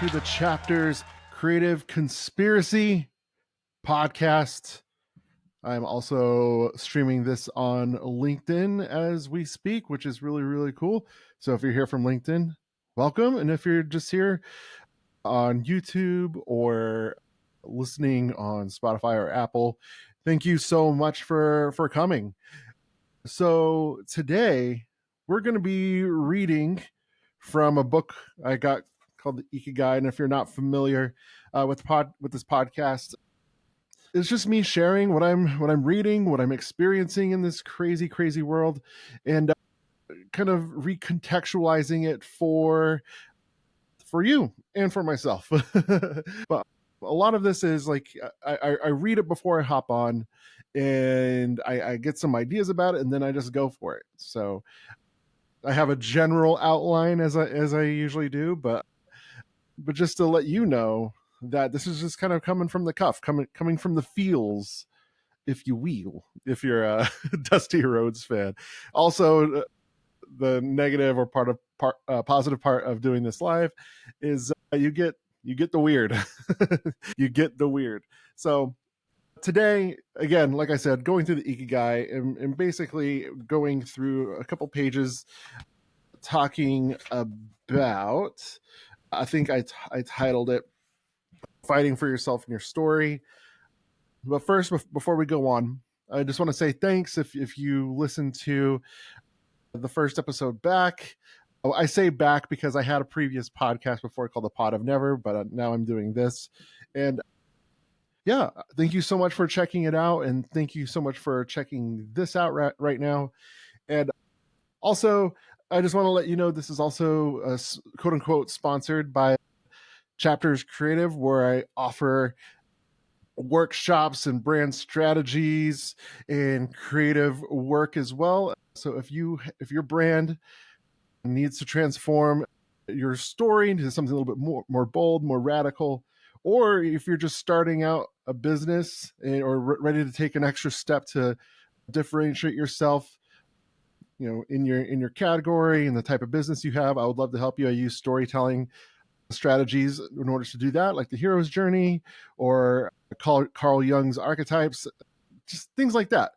to the Chapters Creative Conspiracy podcast. I'm also streaming this on LinkedIn as we speak, which is really, really cool. So if you're here from LinkedIn, welcome. And if you're just here on YouTube or listening on Spotify or Apple, thank you so much for coming. So today we're going to be reading from a book I got called the Ikigai. And if you're not familiar with this podcast, it's just me sharing what I'm reading, what I'm experiencing in this crazy world, and kind of recontextualizing it for you and for myself. But a lot of this is like I read it before I hop on, and I get some ideas about it, and then I just go for it. So I have a general outline as I usually do, but just to let you know that this is just kind of coming from the cuff, coming from the feels, if you will, if you're a Dusty Rhodes fan. Also, the negative or positive part of doing this live is you get the weird. You get the weird. So today, again, like I said, going through the Ikigai and basically going through a couple pages talking about, I think I titled it Fighting for Yourself and Your Story. But first, before we go on, I just want to say thanks if you listen to the first episode back. Oh, I say back because I had a previous podcast before called The Pod of Never, but now I'm doing this. And yeah, thank you so much for checking it out. And thank you so much for checking this out right now. And also, I just want to let you know this is also quote unquote sponsored by Chapters Creative, where I offer workshops and brand strategies and creative work as well. So if your brand needs to transform your story into something a little bit more bold, more radical, or if you're just starting out a business or ready to take an extra step to differentiate yourself, in your category and the type of business you have, I would love to help you. I use storytelling strategies in order to do that, like the hero's journey or Carl Jung's archetypes, just things like that.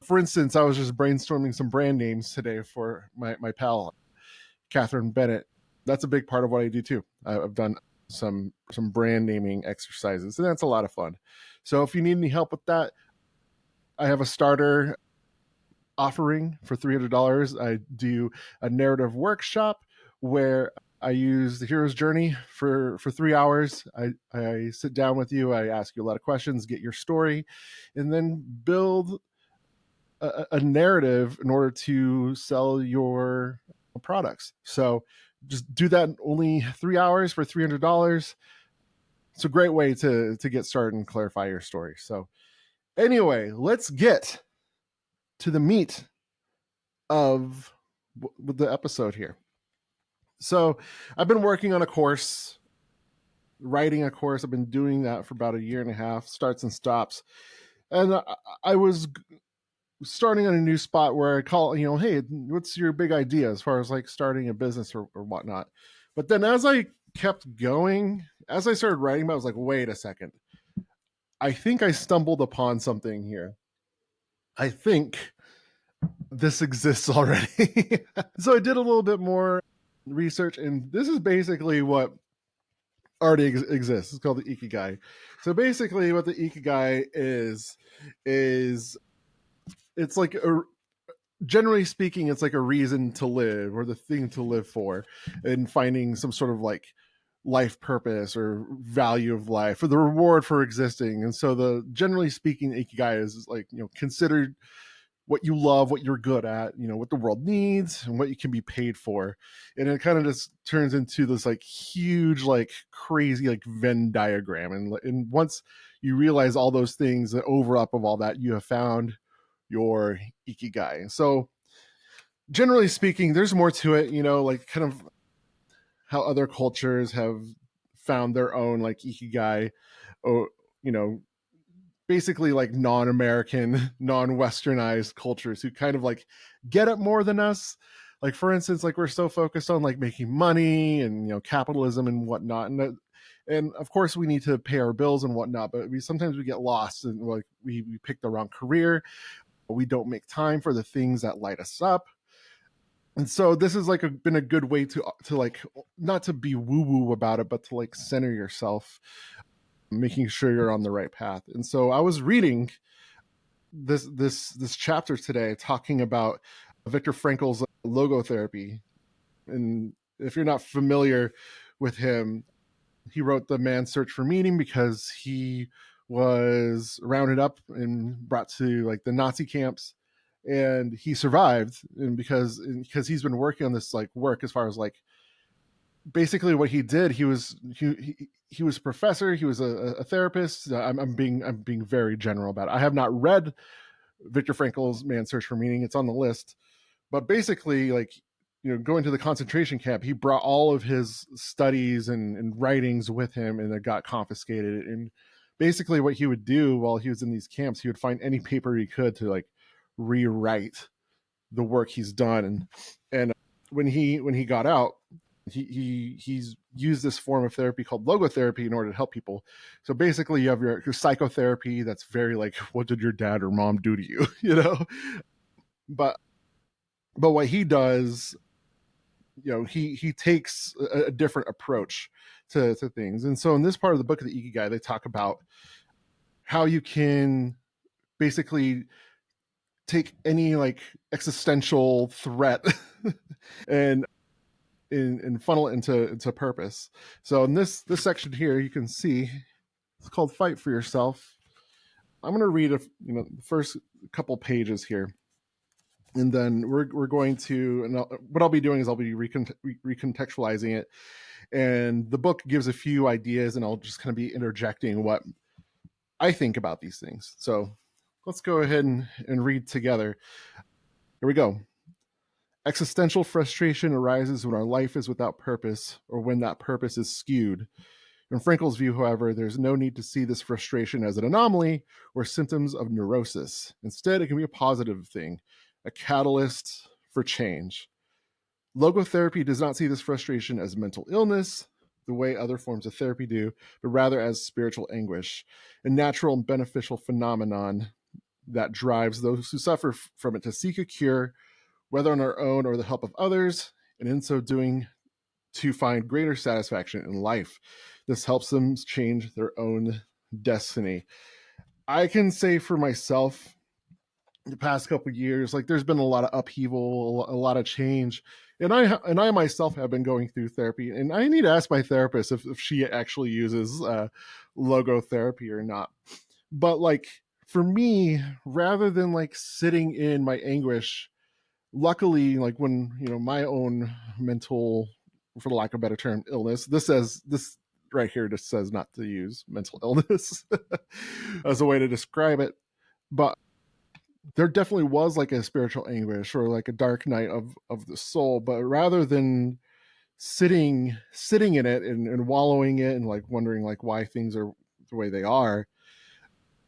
For instance, I was just brainstorming some brand names today for my pal, Catherine Bennett. That's a big part of what I do too. I've done some brand naming exercises, and that's a lot of fun. So if you need any help with that, I have a starter offering for $300. I do a narrative workshop where I use the hero's journey for 3 hours. I sit down with you. I ask you a lot of questions, get your story, and then build a narrative in order to sell your products. So just do that in only 3 hours for $300. It's a great way to get started and clarify your story. So anyway, let's get to the meat of the episode here. So I've been working on a course, writing a course. I've been doing that for about a year and a half, starts and stops. And I was starting on a new spot where I call, hey, what's your big idea as far as like starting a business or whatnot? But then as I kept going, as I started writing about it, I was like, wait a second. I think I stumbled upon something here. I think this exists already. So I did a little bit more research, and this is basically what already exists. It's called the Ikigai. So basically what the Ikigai is it's like generally speaking, it's like a reason to live or the thing to live for, and finding some sort of like life purpose or value of life or the reward for existing. And so generally speaking, Ikigai is like, considered what you love, what you're good at, what the world needs and what you can be paid for. And it kind of just turns into this like huge, like crazy, like Venn diagram. And once you realize all those things, the overlap of all that, you have found your Ikigai. So generally speaking, there's more to it, like kind of how other cultures have found their own like Ikigai, or, basically like non-American, non-Westernized cultures who kind of like get it more than us. like for instance, like we're so focused on like making money and capitalism and whatnot, and of course we need to pay our bills and whatnot, but sometimes we get lost and like we pick the wrong career, we don't make time for the things that light us up. And so this has like been a good way to like, not to be woo woo about it, but to like center yourself, making sure you're on the right path. And so I was reading this chapter today talking about Viktor Frankl's logotherapy. And if you're not familiar with him, he wrote The Man's Search for Meaning because he was rounded up and brought to like the Nazi camps, and he survived. And because he's been working on this like work as far as like basically what he did, he was a professor, he was a therapist. I'm being very general about it. I have not read Viktor Frankl's Man's Search for Meaning. It's on the list. But basically, like, going to the concentration camp, he brought all of his studies and writings with him, and it got confiscated. And basically what he would do while he was in these camps, he would find any paper he could to like rewrite the work he's done. And when he got out, he's used this form of therapy called logotherapy in order to help people. So basically you have your psychotherapy that's very like, what did your dad or mom do to you? But what he does, he takes a different approach to things. And so in this part of the book of the Ikigai, they talk about how you can basically take any like existential threat and funnel it into purpose. So in this section here, you can see it's called Fight for Yourself. I'm going to read the first couple pages here, and then we're going to, and what I'll be doing is I'll be recontextualizing it, and the book gives a few ideas, and I'll just kind of be interjecting what I think about these things. So let's go ahead and read together. Here we go. Existential frustration arises when our life is without purpose, or when that purpose is skewed. In Frankl's view, however, there's no need to see this frustration as an anomaly or symptoms of neurosis. Instead, it can be a positive thing, a catalyst for change. Logotherapy does not see this frustration as mental illness, the way other forms of therapy do, but rather as spiritual anguish, a natural and beneficial phenomenon that drives those who suffer from it to seek a cure, whether on our own or the help of others, and in so doing, to find greater satisfaction in life. This helps them change their own destiny. I can say for myself, the past couple of years, like there's been a lot of upheaval, a lot of change, and I myself have been going through therapy, and I need to ask my therapist if she actually uses logotherapy or not. But like for me, rather than like sitting in my anguish, luckily, like when my own mental, for the lack of a better term, illness, this right here just says not to use mental illness as a way to describe it, but there definitely was like a spiritual anguish or like a dark night of the soul. But rather than sitting in it and wallowing it and like wondering like why things are the way they are,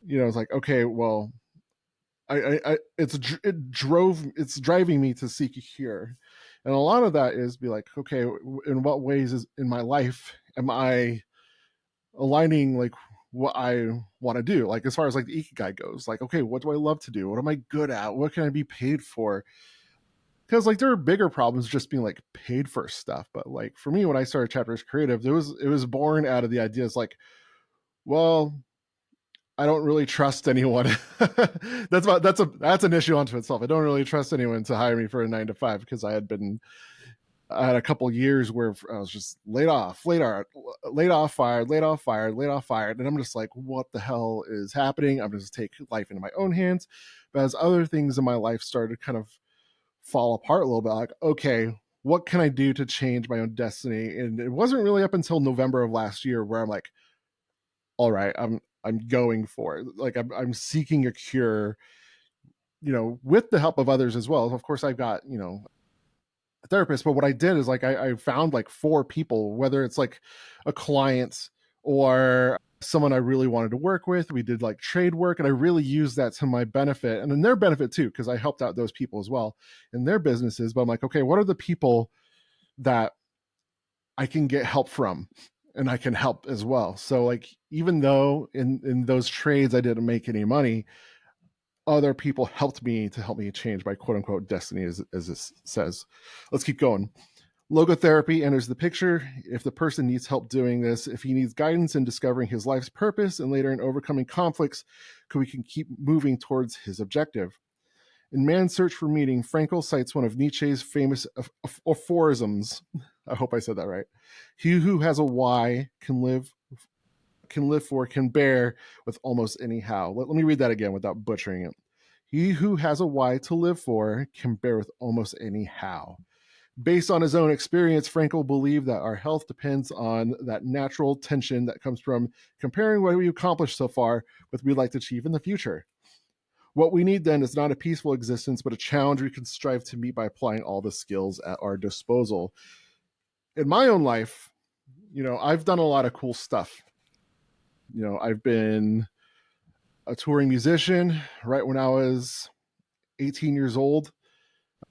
it's like, okay, well, it's driving me to seek a cure. And a lot of that is be like, okay, in what ways in my life am I aligning like what I want to do? Like as far as like the Ikigai goes, like, okay, what do I love to do? What am I good at? What can I be paid for? Because like there are bigger problems just being like paid for stuff. But like for me, when I started Chapters Creative, it was born out of the ideas like, well, I don't really trust anyone. That's an issue unto itself. I don't really trust anyone to hire me for a 9 to 5 because I had a couple years where I was just laid off, fired, and I'm just like, what the hell is happening? I'm just take life into my own hands. But as other things in my life started to kind of fall apart a little bit, like, okay, what can I do to change my own destiny? And it wasn't really up until November of last year where I'm like, all right, I'm going for it. Like I'm seeking a cure, with the help of others as well. Of course, I've got, a therapist, but what I did is like I found like 4 people, whether it's like a client or someone I really wanted to work with. We did like trade work, and I really used that to my benefit and in their benefit too, because I helped out those people as well in their businesses. But I'm like, okay, what are the people that I can get help from and I can help as well? So like, even though in those trades I didn't make any money, other people helped me to help me change my quote unquote destiny, as this says. Let's keep going. Logotherapy enters the picture. If the person needs help doing this, if he needs guidance in discovering his life's purpose and later in overcoming conflicts, we can keep moving towards his objective. In Man's Search for Meaning, Frankl cites one of Nietzsche's famous aphorisms. I hope I said that right. He who has a why can live for, can bear with almost any how. Let me read that again without butchering it. He who has a why to live for can bear with almost any how. Based on his own experience, Frankl believed that our health depends on that natural tension that comes from comparing what we accomplished so far with what we'd like to achieve in the future. What we need then is not a peaceful existence, but a challenge we can strive to meet by applying all the skills at our disposal. In my own life, I've done a lot of cool stuff. I've been a touring musician right when I was 18 years old.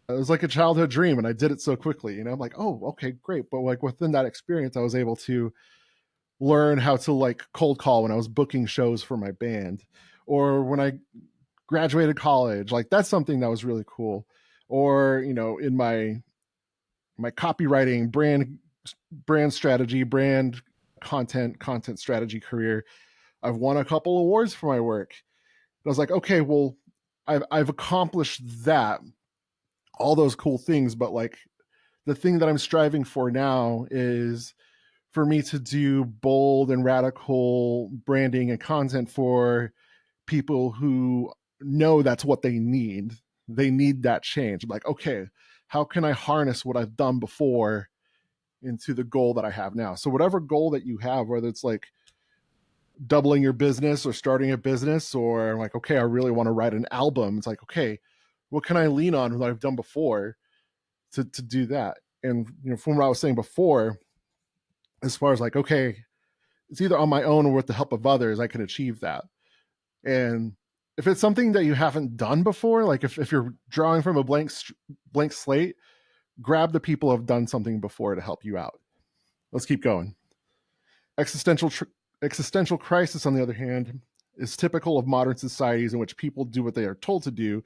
It was like a childhood dream, and I did it so quickly. I'm like, oh, okay, great. But like within that experience, I was able to learn how to like cold call when I was booking shows for my band, or when I graduated college. Like that's something that was really cool. Or in my copywriting, brand strategy, brand content strategy career, I've won a couple awards for my work. I was like, okay, well, I've accomplished that, all those cool things, but like the thing that I'm striving for now is for me to do bold and radical branding and content for people who know that's what they need. They need that change. I'm like, okay, how can I harness what I've done before into the goal that I have now? So whatever goal that you have, whether it's like doubling your business or starting a business, or like, okay, I really want to write an album. It's like, okay, what can I lean on what I've done before to do that? And from what I was saying before, as far as like, okay, it's either on my own or with the help of others, I can achieve that. And if it's something that you haven't done before, like if you're drawing from a blank slate, grab the people who have done something before to help you out. Let's keep going. Existential crisis, on the other hand, is typical of modern societies in which people do what they are told to do,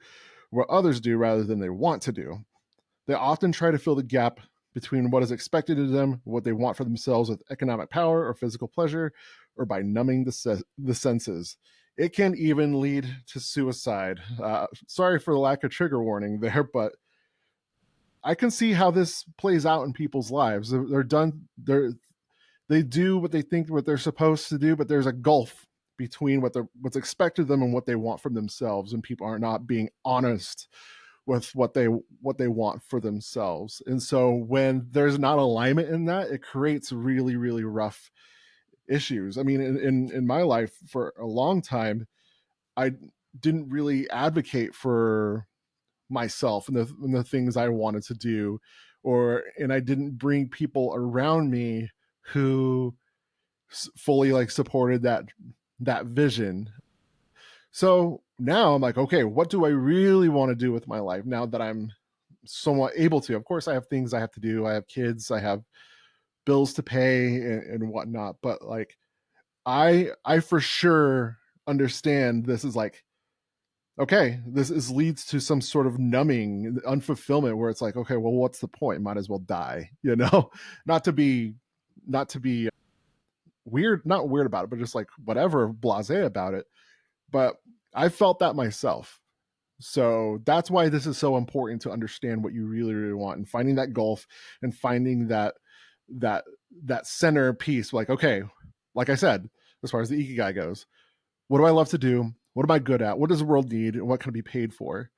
what others do rather than they want to do. They often try to fill the gap between what is expected of them, what they want for themselves with economic power or physical pleasure, or by numbing the senses. It can even lead to suicide. Sorry for the lack of trigger warning there, but I can see how this plays out in people's lives. They do what they think what they're supposed to do, but there's a gulf between what's expected of them and what they want from themselves, and people are not being honest with what they want for themselves. And so when there's not alignment in that, it creates really, really rough issues. I mean, in my life for a long time, I didn't really advocate for myself and the things I wanted to do, and I didn't bring people around me who fully like supported that vision. So now I'm like, okay, what do I really want to do with my life now that I'm somewhat able to? Of course, I have things I have to do. I have kids. I have bills to pay and whatnot. But like, I for sure understand this is like, okay, this is leads to some sort of numbing, unfulfillment, where it's like, okay, well, what's the point? Might as well die, not to be, weird, not weird about it, but just like whatever, blasé about it. But I felt that myself. So that's why this is so important to understand what you really, really want, and finding that gulf and finding that that center piece. Like, okay, like I said, as far as the Ikigai goes, what do I love to do? What am I good at? What does the world need? And what can I be paid for?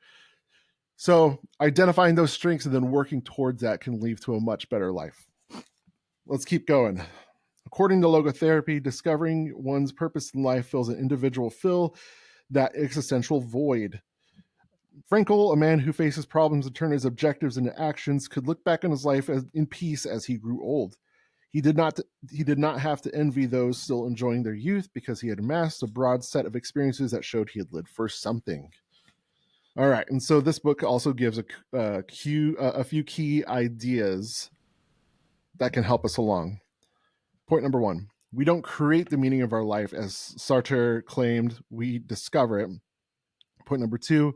So identifying those strengths and then working towards that can lead to a much better life. Let's keep going. According to logotherapy, discovering one's purpose in life fills an individual fill that existential void. Frankl, a man who faces problems and turns his objectives into actions, could look back on his life in peace as he grew old. He did not have to envy those still enjoying their youth because he had amassed a broad set of experiences that showed he had lived for something. All right, and so this book also gives a few key ideas that can help us along. Point number 1: we don't create the meaning of our life, as Sartre claimed. We discover it. Point number 2: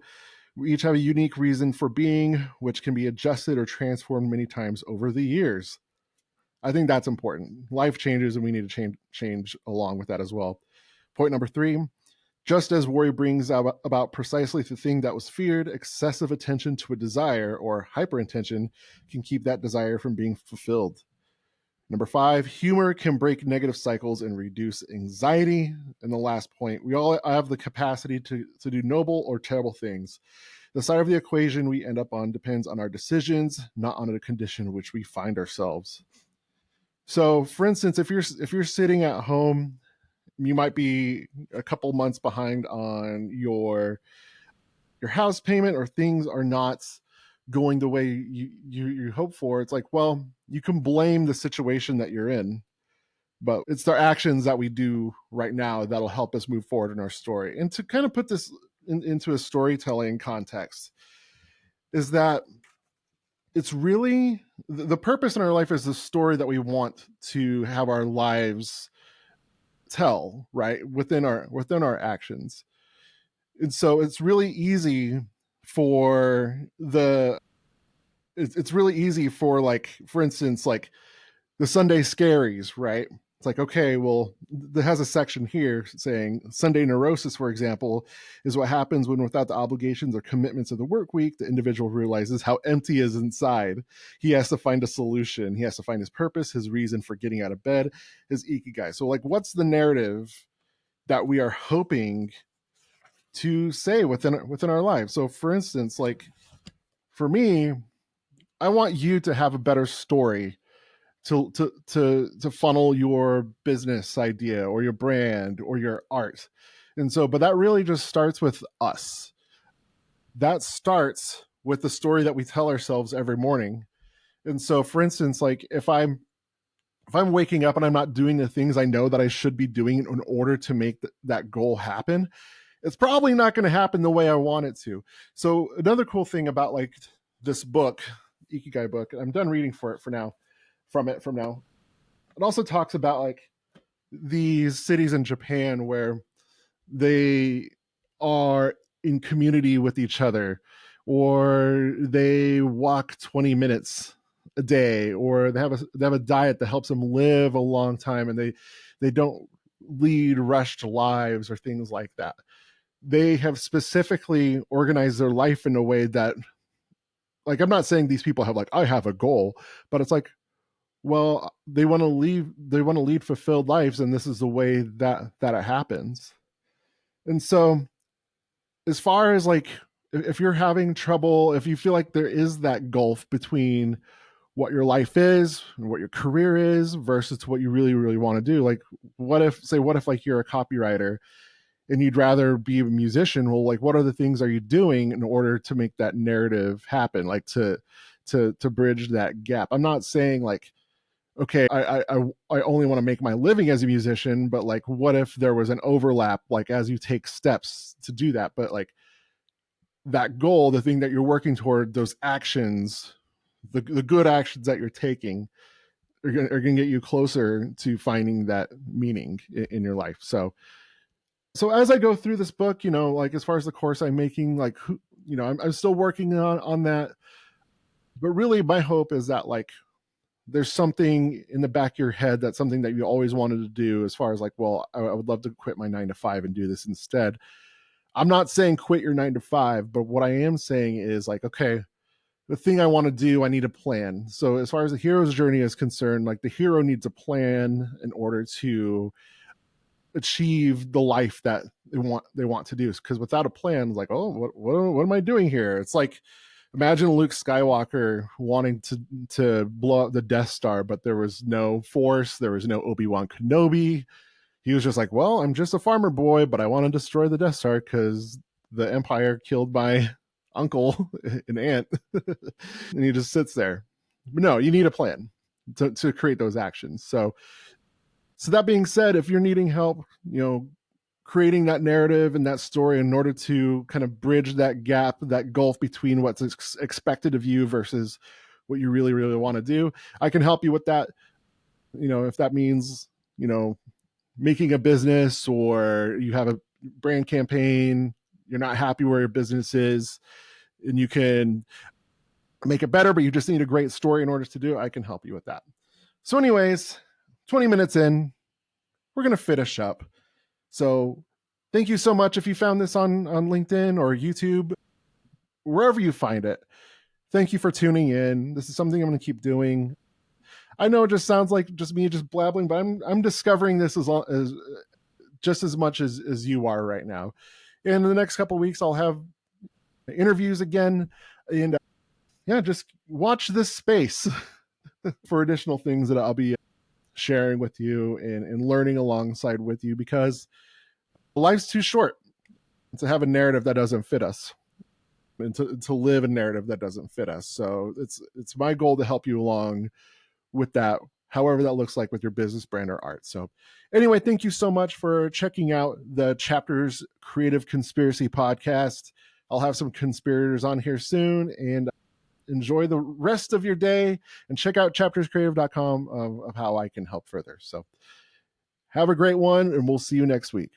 we each have a unique reason for being, which can be adjusted or transformed many times over the years. I think that's important. Life changes, and we need to change along with that as well. Point number 3: just as worry brings about precisely the thing that was feared, excessive attention to a desire or hyperintention can keep that desire from being fulfilled. Number 5: humor can break negative cycles and reduce anxiety. And the last point: we all have the capacity to do noble or terrible things. The side of the equation we end up on depends on our decisions, not on the condition in which we find ourselves. So, for instance, if you're sitting at home, you might be a couple months behind on your house payment, or things are not going the way you hope for. It's like, well, you can blame the situation that you're in, but it's the actions that we do right now that'll help us move forward in our story. And to kind of put this into a storytelling context, is that it's really the purpose in our life is the story that we want to have our lives tell, right, within our actions. And so it's really easy for it's really easy for, like, for instance, like the Sunday scaries, right? It's like, okay, well, there has a section here saying Sunday neurosis, for example, is what happens when, without the obligations or commitments of the work week, the individual realizes how empty is inside. He has to find a solution. He has to find his purpose, his reason for getting out of bed, his Ikigai. So, like, what's the narrative that we are hoping to say within our lives? So, for instance, like for me, I want you to have a better story to funnel your business idea or your brand or your art. And so, but that really just starts with us. That starts with the story that we tell ourselves every morning. And so, for instance, like if I'm waking up and I'm not doing the things I know that I should be doing in order to make that goal happen, it's probably not going to happen the way I want it to. So another cool thing about, like, this book, Ikigai book, I'm done reading for now. It also talks about, like, these cities in Japan where they are in community with each other, or they walk 20 minutes a day, or they have a diet that helps them live a long time, and they don't lead rushed lives or things like that. They have specifically organized their life in a way that, like, I'm not saying these people have, like, I have a goal, but it's like, well, they want to lead fulfilled lives, and this is the way that it happens. And so, as far as, like, if you're having trouble, if you feel like there is that gulf between what your life is and what your career is versus what you really, really want to do, like, what if like you're a copywriter and you'd rather be a musician? Well, like, what are the things are you doing in order to make that narrative happen, like to bridge that gap? I'm not saying, like, okay, I only want to make my living as a musician, but, like, what if there was an overlap, like, as you take steps to do that? But, like, that goal, the thing that you're working toward, those actions, the good actions that you're taking are going to get you closer to finding that meaning in your life. So as I go through this book, like, as far as the course I'm making, like, I'm still working on that. But really, my hope is that, like, there's something in the back of your head, that's something that you always wanted to do, as far as, like, well, I would love to quit my 9 to 5 and do this instead. I'm not saying quit your 9 to 5, but what I am saying is, like, okay, the thing I want to do, I need a plan. So as far as the hero's journey is concerned, like, the hero needs a plan in order to achieve the life that they want to do. Because without a plan, it's like, oh, what am I doing here? It's like, imagine Luke Skywalker wanting to blow up the Death Star, but there was no Force, there was no Obi-Wan Kenobi. He was just like, well, I'm just a farmer boy, but I want to destroy the Death Star because the Empire killed my uncle and aunt. And he just sits there. But no, you need a plan. to create those actions. So that being said, if you're needing help, creating that narrative and that story in order to kind of bridge that gap, that gulf between what's expected of you versus what you really, really want to do, I can help you with that. If that means, making a business, or you have a brand campaign, you're not happy where your business is, and you can make it better, but you just need a great story in order to do it, I can help you with that. So anyways, 20 minutes in, we're going to finish up. So thank you so much if you found this on LinkedIn or YouTube, wherever you find it. Thank you for tuning in. This is something I'm going to keep doing. I know it just sounds like just me just blabbling, but I'm discovering this as just as much as you are right now. And in the next couple of weeks, I'll have interviews again, and just watch this space for additional things that I'll be sharing with you and learning alongside with you, because life's too short to have a narrative that doesn't fit us, and to live a narrative that doesn't fit us. So it's my goal to help you along with that, however that looks like with your business, brand, or art. So anyway, thank you so much for checking out the Chapters Creative Conspiracy podcast. I'll have some conspirators on here soon, and enjoy the rest of your day, and check out chapterscreative.com of how I can help further. So have a great one, and we'll see you next week.